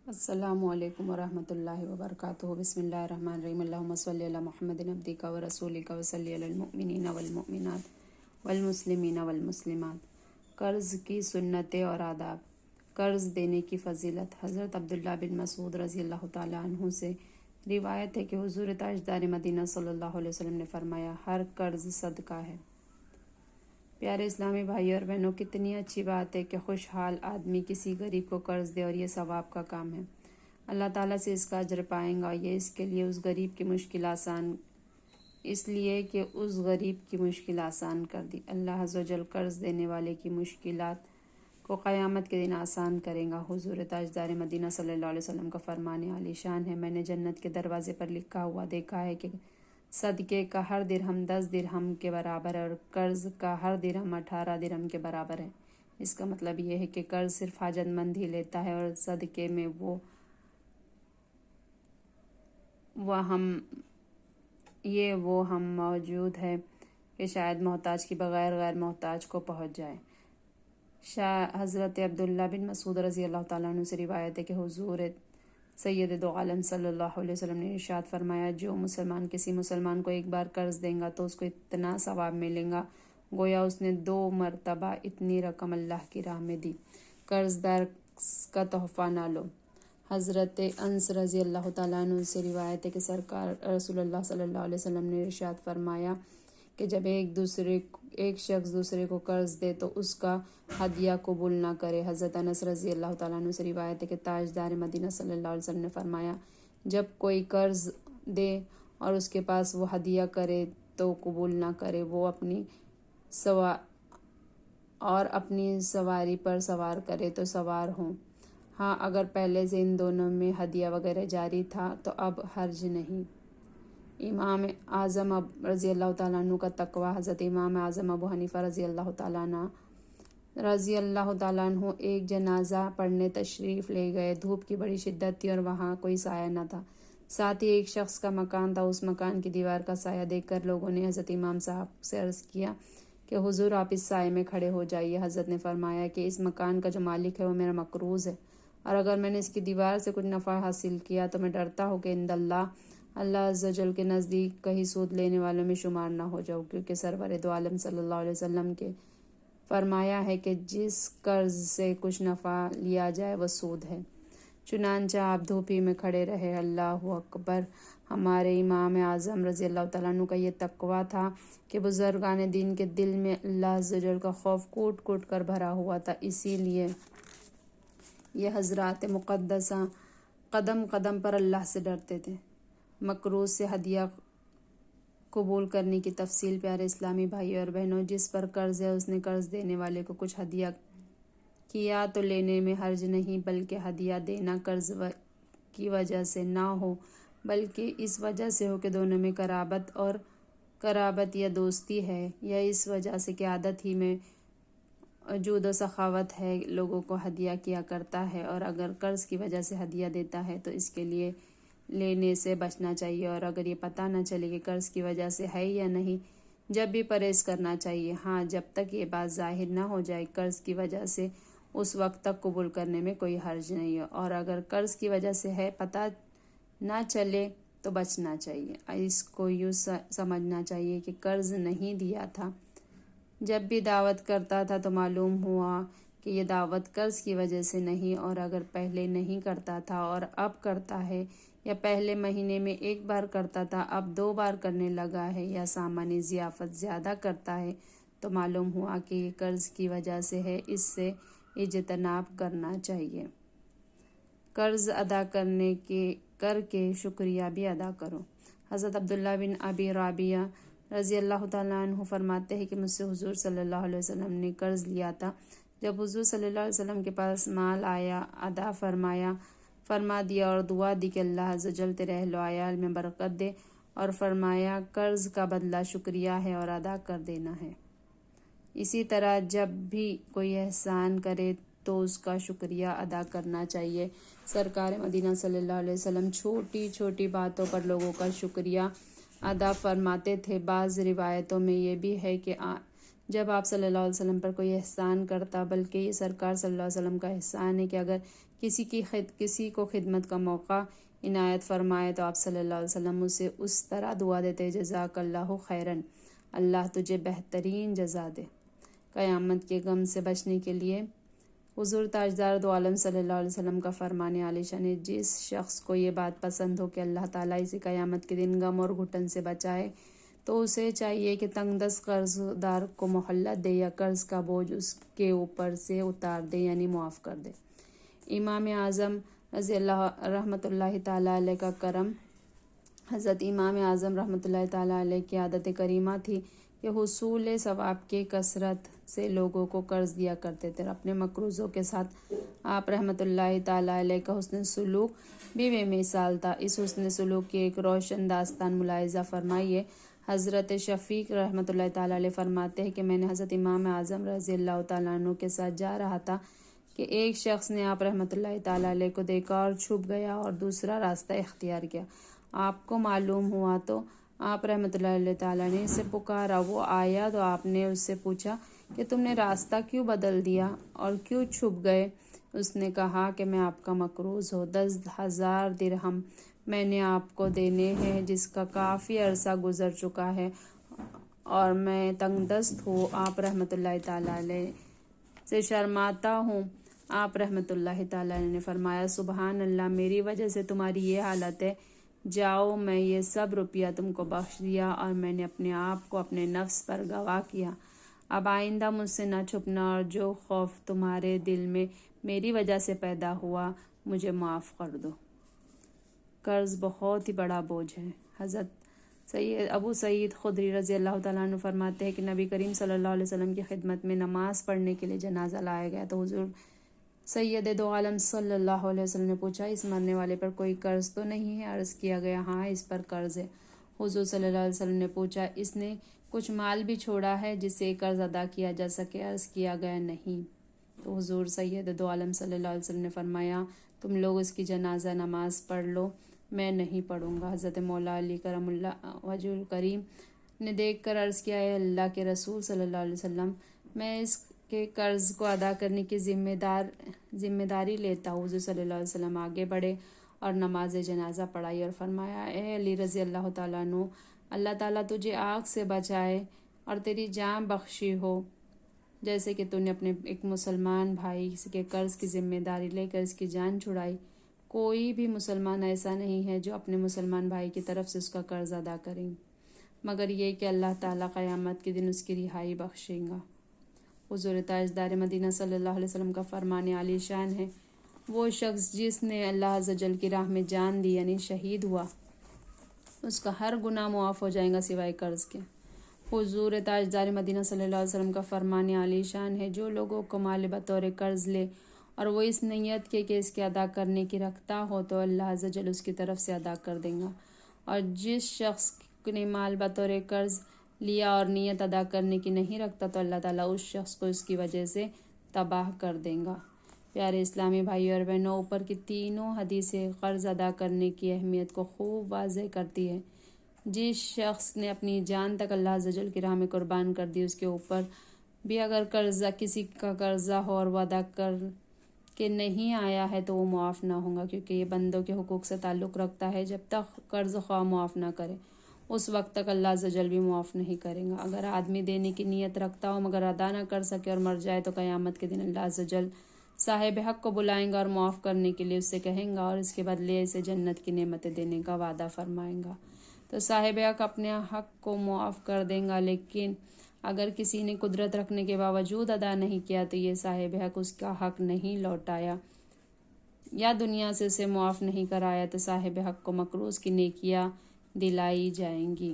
السلام علیکم ورحمۃ اللہ وبرکاتہ۔ بسم اللہ الرحمن الرحیم۔ اللہم صلی علی محمد عبدک و رسولک وصلی علی المؤمنین والمؤمنات والمسلمین والمسلمات۔ قرض کی سنتیں اور آداب۔ قرض دینے کی فضیلت۔ حضرت عبداللہ بن مسعود رضی اللہ تعالیٰ عنہ سے روایت ہے کہ حضور تاجدار مدینہ صلی اللہ علیہ وسلم نے فرمایا، ہر قرض صدقہ ہے۔ پیارے اسلامی بھائی اور بہنوں، کتنی اچھی بات ہے کہ خوشحال آدمی کسی غریب کو قرض دے اور یہ ثواب کا کام ہے۔ اللہ تعالیٰ سے اس کا اجر پائیں گا۔ یہ اس کے لیے اس غریب کی مشکل آسان کر دی۔ اللہ عز و جل قرض دینے والے کی مشکلات کو قیامت کے دن آسان کرے گا۔ حضور تاجدار مدینہ صلی اللہ علیہ وسلم کا فرمان عالی شان ہے، میں نے جنت کے دروازے پر لکھا ہوا دیکھا ہے کہ صدقے کا ہر درہم 10 درہم کے برابر ہے اور قرض کا ہر درہم 18 درہم کے برابر ہے۔ اس کا مطلب یہ ہے کہ قرض صرف حاجت مند ہی لیتا ہے اور صدقے میں وہ ہم موجود ہے کہ شاید محتاج کی بغیر غیر محتاج کو پہنچ جائے۔ حضرت عبداللہ بن مسعود رضی اللہ تعالیٰ عنہ سے روایت ہے کہ حضور سید دو عالم صلی اللہ علیہ وسلم نے ارشاد فرمایا، جو مسلمان کسی مسلمان کو ایک بار قرض دیں گا تو اس کو اتنا ثواب ملے گا گویا اس نے 2 مرتبہ اتنی رقم اللہ کی راہ میں دی۔ قرض دار کا تحفہ نہ لو۔ حضرت انس رضی اللہ تعالیٰ عنہ سے روایت ہے کہ سرکار رسول اللہ صلی اللہ علیہ وسلم نے ارشاد فرمایا کہ جب ایک شخص دوسرے کو قرض دے تو اس کا ہدیہ قبول نہ کرے۔ حضرت انس رضی اللہ تعالیٰ عنہ سے روایت ہے کہ تاجدار مدینہ صلی اللہ علیہ وسلم نے فرمایا، جب کوئی قرض دے اور اس کے پاس وہ ہدیہ کرے تو قبول نہ کرے، وہ اپنی سواری پر سوار کرے تو سوار ہوں۔ ہاں، اگر پہلے سے ان دونوں میں ہدیہ وغیرہ جاری تھا تو اب حرج نہیں۔ امام اعظم رضی اللہ تعالیٰ عنہ کا تقویٰ۔ حضرت امام اعظم ابو حنیفہ رضی اللہ تعالیٰ عنہ ایک جنازہ پڑھنے تشریف لے گئے۔ دھوپ کی بڑی شدت تھی اور وہاں کوئی سایہ نہ تھا، ساتھ ہی ایک شخص کا مکان تھا۔ اس مکان کی دیوار کا سایہ دیکھ کر لوگوں نے حضرت امام صاحب سے عرض کیا کہ حضور آپ اس سائے میں کھڑے ہو جائیے۔ حضرت نے فرمایا کہ اس مکان کا جو مالک ہے وہ میرا مقروض ہے، اور اگر میں نے اس کی دیوار سے کچھ نفع حاصل کیا تو میں ڈرتا ہوں کہ اللہ عز و جل کے نزدیک کہیں سود لینے والوں میں شمار نہ ہو جاؤ، کیونکہ سرور دو عالم صلی اللہ علیہ وسلم کے فرمایا ہے کہ جس قرض سے کچھ نفع لیا جائے وہ سود ہے۔ چنانچہ آپ دھوپی میں کھڑے رہے۔ اللہ اکبر۔ ہمارے امام اعظم رضی اللہ تعالیٰ عنہ کا یہ تقویٰ تھا کہ بزرگان دین کے دل میں اللہ عز و جل کا خوف کوٹ کوٹ کر بھرا ہوا تھا، اسی لیے یہ حضرات مقدسہ قدم قدم پر اللہ سے ڈرتے تھے۔ مقروض سے ہدیہ قبول کرنے کی تفصیل۔ پیارے اسلامی بھائی اور بہنوں، جس پر قرض ہے اس نے قرض دینے والے کو کچھ ہدیہ کیا تو لینے میں حرج نہیں، بلکہ ہدیہ دینا قرض کی وجہ سے نہ ہو بلکہ اس وجہ سے ہو کہ دونوں میں قرابت یا دوستی ہے، یا اس وجہ سے کہ عادت ہی میں جود و سخاوت ہے، لوگوں کو ہدیہ کیا کرتا ہے، اور اگر قرض کی وجہ سے ہدیہ دیتا ہے تو اس کے لیے لینے سے بچنا چاہیے، اور اگر یہ پتہ نہ چلے کہ قرض کی وجہ سے ہے یا نہیں، جب بھی پرہیز کرنا چاہیے۔ ہاں، جب تک یہ بات ظاہر نہ ہو جائے قرض کی وجہ سے، اس وقت تک قبول کرنے میں کوئی حرج نہیں ہے، اور اگر قرض کی وجہ سے ہے، پتہ نہ چلے تو بچنا چاہیے۔ اس کو یوں سمجھنا چاہیے کہ قرض نہیں دیا تھا، جب بھی دعوت کرتا تھا تو معلوم ہوا کہ یہ دعوت قرض کی وجہ سے نہیں، اور اگر پہلے نہیں کرتا تھا اور اب کرتا ہے، یا پہلے مہینے میں 1 بار کرتا تھا اب 2 بار کرنے لگا ہے، یا سامانی ضیافت زیادہ کرتا ہے، تو معلوم ہوا کہ یہ قرض کی وجہ سے ہے، اس سے اجتناب کرنا چاہیے۔ قرض ادا کر کے شکریہ بھی ادا کرو۔ حضرت عبداللہ بن ابی رابیہ رضی اللہ تعالیٰ عنہ فرماتے ہیں کہ مجھ سے حضور صلی اللہ علیہ وسلم نے قرض لیا تھا۔ جب حضور صلی اللہ علیہ وسلم کے پاس مال آیا، ادا فرما دیا اور دعا دی کہ اللہ عز و جل تیرے اہل و عیال میں برکت دے، اور فرمایا قرض کا بدلہ شکریہ ہے اور ادا کر دینا ہے۔ اسی طرح جب بھی کوئی احسان کرے تو اس کا شکریہ ادا کرنا چاہیے۔ سرکار مدینہ صلی اللہ علیہ وسلم چھوٹی چھوٹی باتوں پر لوگوں کا شکریہ ادا فرماتے تھے۔ بعض روایتوں میں یہ بھی ہے کہ جب آپ صلی اللہ علیہ وسلم پر کوئی احسان کرتا، بلکہ یہ سرکار صلی اللہ علیہ وسلم کا احسان ہے کہ اگر کسی کو خدمت کا موقع عنایت فرمائے تو آپ صلی اللہ علیہ وسلم اسے اس طرح دعا دیتے، جزاک اللہ خیرن، اللہ تجھے بہترین جزا دے۔ قیامت کے غم سے بچنے کے لیے حضور تاجدار دو عالم صلی اللہ علیہ وسلم کا فرمان عالی شان ہے، جس شخص کو یہ بات پسند ہو کہ اللہ تعالیٰ اسے قیامت کے دن غم اور گھٹن سے بچائے تو اسے چاہیے کہ تنگ دست قرض دار کو مہلت دے یا قرض کا بوجھ اس کے اوپر سے اتار دے، یعنی معاف کر دے۔ امام اعظم رضی اللہ رحمۃ اللہ تعالیٰ علیہ کا کرم۔ حضرت امام اعظم رحمۃ اللہ تعالیٰ علیہ کی عادت کریمہ تھی کہ حصول ثواب کی کثرت سے لوگوں کو قرض دیا کرتے تھے، اور اپنے مقروضوں کے ساتھ آپ رحمۃ اللہ تعالیٰ علیہ کا حسن سلوک بھی بے مثال تھا۔ اس حسن سلوک کی ایک روشن داستان ملاحظہ فرمائیے۔ حضرت شفیق رحمۃ اللہ تعالیٰ علیہ فرماتے ہیں کہ میں نے حضرت امام اعظم رضی اللہ تعالیٰ عنہ کے ساتھ جا رہا تھا کہ ایک شخص نے آپ رحمۃ اللہ تعالیٰ علیہ کو دیکھا اور چھپ گیا اور دوسرا راستہ اختیار کیا۔ آپ کو معلوم ہوا تو آپ رحمۃ اللہ تعالیٰ نے اسے پکارا، وہ آیا تو آپ نے اس سے پوچھا کہ تم نے راستہ کیوں بدل دیا اور کیوں چھپ گئے؟ اس نے کہا کہ میں آپ کا مقروض ہوں، 10,000 درہم میں نے آپ کو دینے ہیں، جس کا کافی عرصہ گزر چکا ہے اور میں تنگ دست ہوں۔ آپ رحمۃ اللہ تعالیٰ علیہ سے شرماتا ہوں۔ آپ رحمۃ اللہ تعالیٰ علیہ نے فرمایا، سبحان اللہ، میری وجہ سے تمہاری یہ حالت ہے، جاؤ، میں یہ سب روپیہ تم کو بخش دیا اور میں نے اپنے آپ کو اپنے نفس پر گواہ کیا۔ اب آئندہ مجھ سے نہ چھپنا، اور جو خوف تمہارے دل میں میری وجہ سے پیدا ہوا مجھے معاف کر دو۔ قرض بہت ہی بڑا بوجھ ہے۔ حضرت ابو سعید خدری رضی اللہ تعالیٰ عنہ فرماتے ہیں کہ نبی کریم صلی اللہ علیہ وسلم کی خدمت میں نماز پڑھنے کے لیے جنازہ لایا گیا تو حضور سید دو عالم صلی اللہ علیہ وسلم نے پوچھا، اس مرنے والے پر کوئی قرض تو نہیں ہے؟ عرض کیا گیا، ہاں، اس پر قرض ہے۔ حضور صلی اللہ علیہ وسلم نے پوچھا، اس نے کچھ مال بھی چھوڑا ہے جس سے قرض ادا کیا جا سکے؟ عرض کیا گیا، نہیں۔ تو حضور سید دو عالم صلی اللہ علیہ وسلم نے فرمایا، تم لوگ اس کی جنازہ نماز پڑھ لو، میں نہیں پڑھوں گا۔ حضرت مولا علی کرم اللہ وجہ الکریم نے دیکھ کر عرض کیا، اے اللہ کے رسول صلی اللہ علیہ وسلم، میں اس کے قرض کو ادا کرنے کی ذمہ داری لیتا ہوں۔ حضور صلی اللہ علیہ وسلم آگے بڑھے اور نماز جنازہ پڑھائی اور فرمایا، اے علی رضی اللہ تعالیٰ عنہ، اللہ تعالیٰ تجھے آگ سے بچائے اور تیری جان بخشی ہو، جیسے کہ تو نے اپنے ایک مسلمان بھائی کے قرض کی ذمہ داری لے کر اس کی جان چھڑائی۔ کوئی بھی مسلمان ایسا نہیں ہے جو اپنے مسلمان بھائی کی طرف سے اس کا قرض ادا کریں، مگر یہ کہ اللہ تعالیٰ قیامت کے دن اس کی رہائی بخشیں گا۔ حضور تاجدار مدینہ صلی اللہ علیہ وسلم کا فرمان عالی شان ہے، وہ شخص جس نے اللہ عز و جل کی راہ میں جان دی، یعنی شہید ہوا، اس کا ہر گناہ معاف ہو جائے گا سوائے قرض کے۔ حضور تاجدار مدینہ صلی اللہ علیہ وسلم کا فرمان عالی شان ہے، جو لوگوں کو مال بطور قرض لے اور وہ اس نیت کے کہ اس کے ادا کرنے کی رکھتا ہو تو اللہ عز و جل اس کی طرف سے ادا کر دیں گا، اور جس شخص نے مال بطور قرض لیا اور نیت ادا کرنے کی نہیں رکھتا تو اللہ تعالیٰ اس شخص کو اس کی وجہ سے تباہ کر دیں گا۔ پیارے اسلامی بھائی اور بہنوں، اوپر کی تینوں حدیثیں قرض ادا کرنے کی اہمیت کو خوب واضح کرتی ہے۔ جس شخص نے اپنی جان تک اللہ عز و جل کی راہ میں قربان کر دی، اس کے اوپر بھی اگر کسی کا قرضہ ہو اور وہ ادا کر کے نہیں آیا ہے تو وہ معاف نہ ہوگا، کیونکہ یہ بندوں کے حقوق سے تعلق رکھتا ہے۔ جب تک قرض خواہ معاف نہ کرے اس وقت تک اللہ عز و جل بھی معاف نہیں کرے گا۔ اگر آدمی دینے کی نیت رکھتا ہو مگر ادا نہ کر سکے اور مر جائے تو قیامت کے دن اللہ عز و جل صاحب حق کو بلائیں گا اور معاف کرنے کے لیے اس سے کہیں گا اور اس کے بدلے اسے جنت کی نعمتیں دینے کا وعدہ فرمائیں گا۔ تو صاحب حق اپنے حق کو معاف کر دیں گا، لیکن اگر کسی نے قدرت رکھنے کے باوجود ادا نہیں کیا تو یہ صاحب حق اس کا حق نہیں لوٹایا یا دنیا سے اسے معاف نہیں کرایا تو صاحب حق کو مقروض کی نیکیاں دلائی جائیں گی۔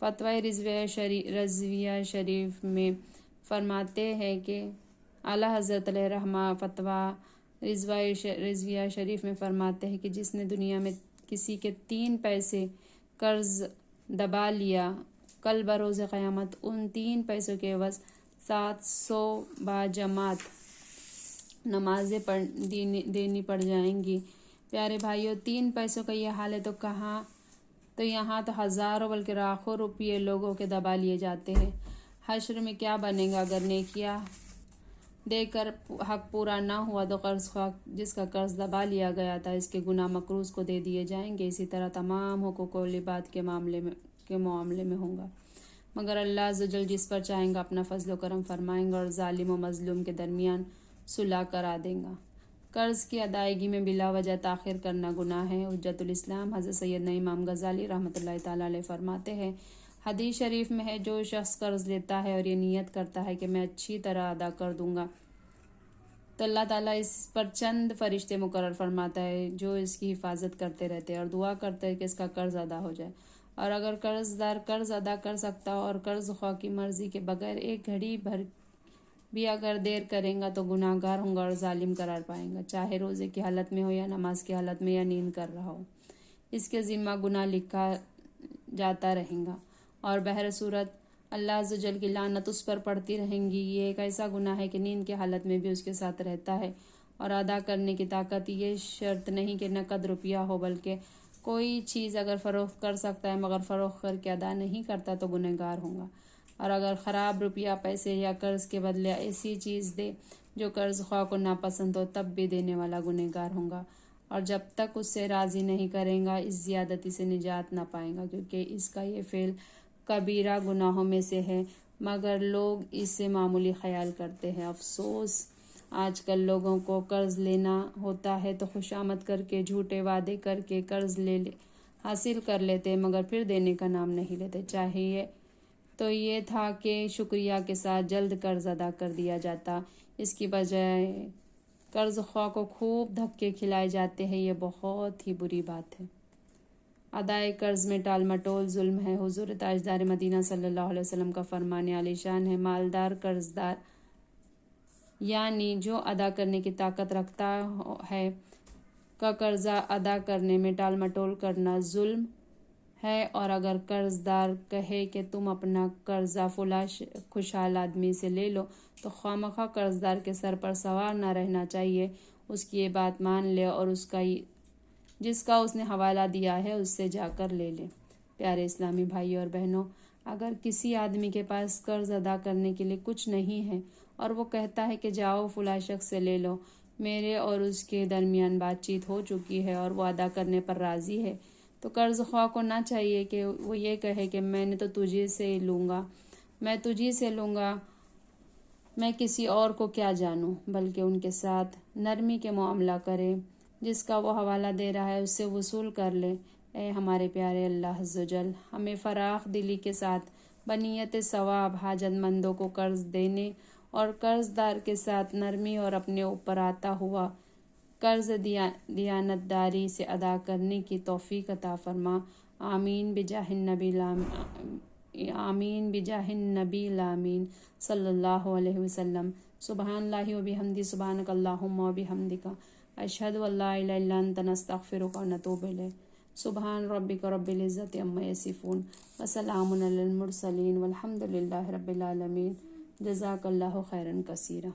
فتوی رضویہ شریف میں فرماتے ہیں کہ اعلیٰ حضرت علیہ رحمہ فتوی رضویہ شریف میں فرماتے ہیں کہ جس نے دنیا میں کسی کے 3 پیسے قرض دبا لیا، کل بروز قیامت ان 3 پیسوں کے عوض 700 باجماعت نمازیں دینی پڑ جائیں گی۔ پیارے بھائیوں، 3 پیسوں کا یہ حال ہے تو یہاں تو ہزاروں بلکہ لاکھوں روپیے لوگوں کے دبا لیے جاتے ہیں۔ حشر میں کیا بنے گا اگر نیکیاں دے کر حق پورا نہ ہوا تو قرض خواہ جس کا قرض دبا لیا گیا تھا اس کے گناہ مقروض کو دے دیے جائیں گے۔ اسی طرح تمام حقوق و واجبات کے معاملے میں ہوں گا، مگر اللہ عز و جل جس پر چاہیں گا اپنا فضل و کرم فرمائیں گا اور ظالم و مظلوم کے درمیان صلح کرا دیں گا۔ قرض کی ادائیگی میں بلا وجہ تاخیر کرنا گناہ ہے۔ حجت الاسلام حضرت سیدنا امام غزالی رحمۃ اللہ تعالیٰ علیہ فرماتے ہیں، حدیث شریف میں ہے، جو شخص قرض لیتا ہے اور یہ نیت کرتا ہے کہ میں اچھی طرح ادا کر دوں گا تو اللہ تعالیٰ اس پر چند فرشتے مقرر فرماتا ہے جو اس کی حفاظت کرتے رہتے ہیں اور دعا کرتے ہیں کہ اس کا قرض ادا ہو جائے۔ اور اگر قرض دار قرض ادا کر سکتا اور قرض خواہ کی مرضی کے بغیر ایک گھڑی بھر بھی اگر دیر کریں گا تو گناہ گار ہوں گا اور ظالم قرار پائیں گا، چاہے روزے کی حالت میں ہو یا نماز کی حالت میں یا نیند کر رہا ہو، اس کے ذمہ گناہ لکھا جاتا رہے گا اور بہر صورت اللہ عز و جل کی لعنت اس پر پڑتی رہیں گی۔ یہ ایک ایسا گناہ ہے کہ نیند کی حالت میں بھی اس کے ساتھ رہتا ہے اور ادا کرنے کی طاقت یہ شرط نہیں کہ نقد روپیہ ہو، بلکہ کوئی چیز اگر فروخت کر سکتا ہے مگر فروخت کر کے ادا نہیں کرتا تو گنہگار ہوگا، اور اگر خراب روپیہ، پیسے یا قرض کے بدلے ایسی چیز دے جو قرض خواہ کو ناپسند ہو تب بھی دینے والا گنہگار ہوگا، اور جب تک اس سے راضی نہیں کرے گا اس زیادتی سے نجات نہ پائے گا، کیونکہ اس کا یہ فعل کبیرہ گناہوں میں سے ہے، مگر لوگ اسے معمولی خیال کرتے ہیں۔ افسوس، آج کل لوگوں کو قرض لینا ہوتا ہے تو خوشامد کر کے، جھوٹے وعدے کر کے قرض حاصل کر لیتے مگر پھر دینے کا نام نہیں لیتے۔ چاہیے تو یہ تھا کہ شکریہ کے ساتھ جلد قرض ادا کر دیا جاتا، اس کی بجائے قرض خواہ کو خوب دھکے کھلائے جاتے ہیں، یہ بہت ہی بری بات ہے۔ ادائے قرض میں ٹال مٹول ظلم ہے۔ حضور تاجدار مدینہ صلی اللہ علیہ وسلم کا فرمان عالی شان ہے، مالدار قرض دار یعنی جو ادا کرنے کی طاقت رکھتا ہے کا قرضہ ادا کرنے میں ٹال مٹول کرنا ظلم ہے، اور اگر قرض دار کہے کہ تم اپنا قرضہ فلاں خوشحال آدمی سے لے لو تو خواہ قرض دار کے سر پر سوار نہ رہنا چاہیے، اس کی یہ بات مان لے اور جس کا اس نے حوالہ دیا ہے اس سے جا کر لے لے۔ پیارے اسلامی بھائی اور بہنوں، اگر کسی آدمی کے پاس قرض ادا کرنے کے لیے کچھ نہیں ہے اور وہ کہتا ہے کہ جاؤ فلاں شخص سے لے لو، میرے اور اس کے درمیان بات چیت ہو چکی ہے اور وہ ادا کرنے پر راضی ہے، تو قرض خواہ کو نہ چاہیے کہ وہ یہ کہے کہ میں نے تو تجھی سے لوں گا، میں کسی اور کو کیا جانوں، بلکہ ان کے ساتھ نرمی کے معاملہ کرے، جس کا وہ حوالہ دے رہا ہے اس سے وصول کر لے۔ اے ہمارے پیارے اللہ عز و جل، ہمیں فراخ دلی کے ساتھ بنیت ثواب حاجت مندوں کو قرض دینے اور قرض دار کے ساتھ نرمی اور اپنے اوپر آتا ہوا قرض دیانتداری سے ادا کرنے کی توفیق عطا فرما۔ آمین بجاہ النبی الامین صلی اللہ علیہ وسلم۔ سبحان اللہ و بحمدہ، سبحانک اللہم و بحمدک، اشہد ان لا الہ الا انت، نستغفرک و نتوب الیک۔ سبحان ربک رب العزت عما یصفون وسلام علی المرسلین والحمد للہ رب العالمین۔ جزاک اللہ خیرا کثیرا۔